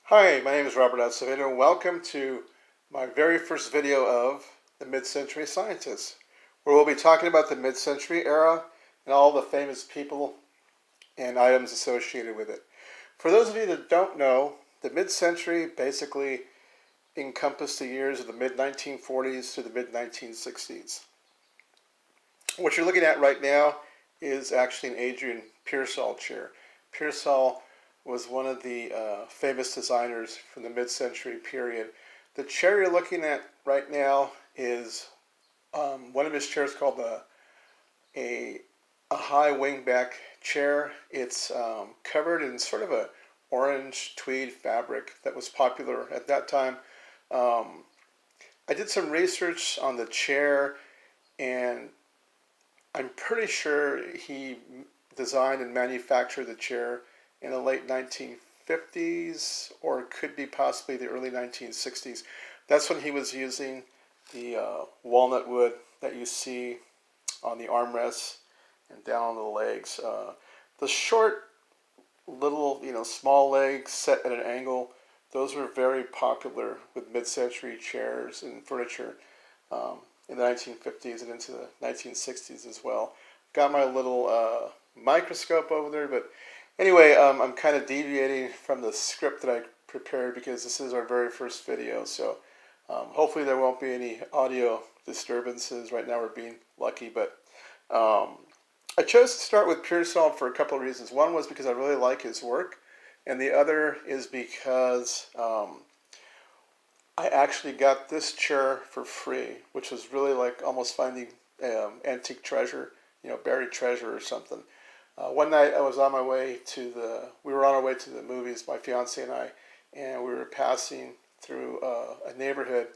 Hi, my name is Robert Acevedo. Welcome to my very first video of the Mid-Century Scientists, where we'll be talking about the mid-century era and all the famous people and items associated with it. For those of you that don't know, the mid-century basically encompassed the years of the mid-1940s to the mid-1960s. What you're looking at right now is actually an Adrian Pearsall chair. Pearsall was one of the famous designers from the mid-century period. The chair you're looking at right now is one of his chairs called a high wingback chair. It's covered in sort of a orange tweed fabric that was popular at that time. I did some research on the chair, and I'm pretty sure he designed and manufactured the chair in the late 1950s, or it could be possibly the early 1960s. That's when he was using the walnut wood that you see on the armrests and down on the legs. The short, little, small legs set at an angle, those were very popular with mid-century chairs and furniture in the 1950s and into the 1960s as well. Got my little microscope over there, but anyway, I'm kind of deviating from the script that I prepared because this is our very first video, so hopefully there won't be any audio disturbances. Right now we're being lucky, but I chose to start with Pearsall for a couple of reasons. One was because I really like his work, and the other is because I actually got this chair for free, which was really like almost finding antique treasure, buried treasure or something. One night I was on my way we were on our way to the movies, my fiance and we were passing through a neighborhood,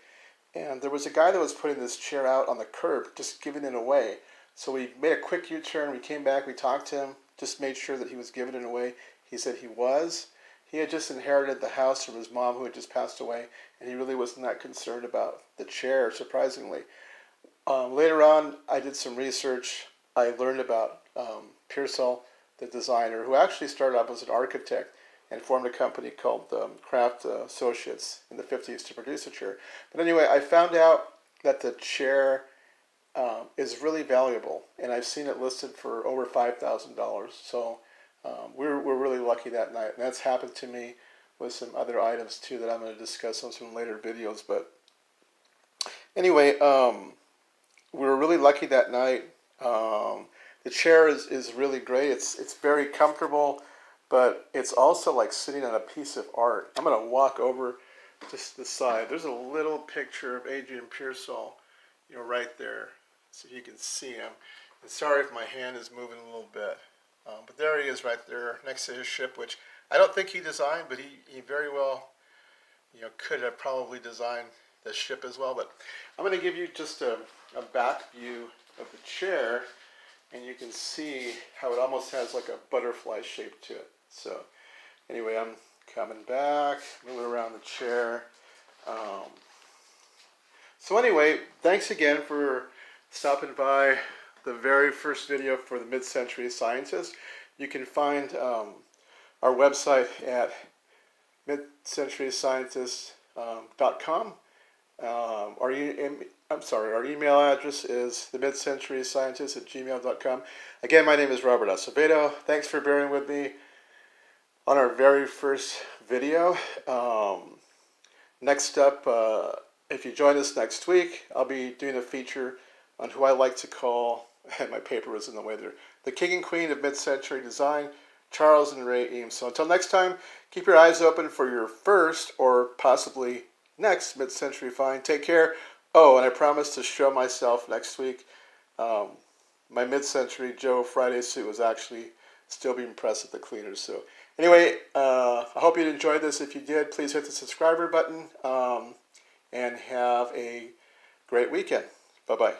and there was a guy that was putting this chair out on the curb, just giving it away. So we made a quick U-turn, we came back, we talked to him, just made sure that he was giving it away. He said he was. He had just inherited the house from his mom who had just passed away, and he really wasn't that concerned about the chair, surprisingly. Later on, I did some research. I learned about Pearsall, the designer, who actually started off as an architect and formed a company called Craft Associates in the 50s to produce a chair. But anyway, I found out that the chair is really valuable, and I've seen it listed for over $5,000. So we're really lucky that night, and that's happened to me with some other items too that I'm going to discuss on some later videos. But anyway, we were really lucky that night. The chair is really great. It's very comfortable, but it's also like sitting on a piece of art. I'm going to walk over just to the side. There's a little picture of Adrian Pearsall, right there, so you can see him. And sorry if my hand is moving a little bit, but there he is right there next to his ship, which I don't think he designed, but he very well, could have probably designed the ship as well. But I'm going to give you just a back view of the chair, and you can see how it almost has like a butterfly shape to it. So anyway, I'm coming back, moving around the chair. So anyway, thanks again for stopping by the very first video for the Mid-Century Scientists. You can find our website at midcenturyscientists.com. Our email address is themidcenturyscientists@gmail.com. Again, my name is Robert Acevedo. Thanks for bearing with me on our very first video. Next up, if you join us next week, I'll be doing a feature on who I like to call, and my paper was in the way there, the king and queen of mid-century design, Charles and Ray Eames. So until next time, keep your eyes open for your first or possibly next mid-century find. Take care. Oh, and I promise to show myself next week. My mid-century Joe Friday suit was actually still being pressed at the cleaners. So anyway, I hope you enjoyed this. If you did, please hit the subscriber button, and have a great weekend. Bye-bye.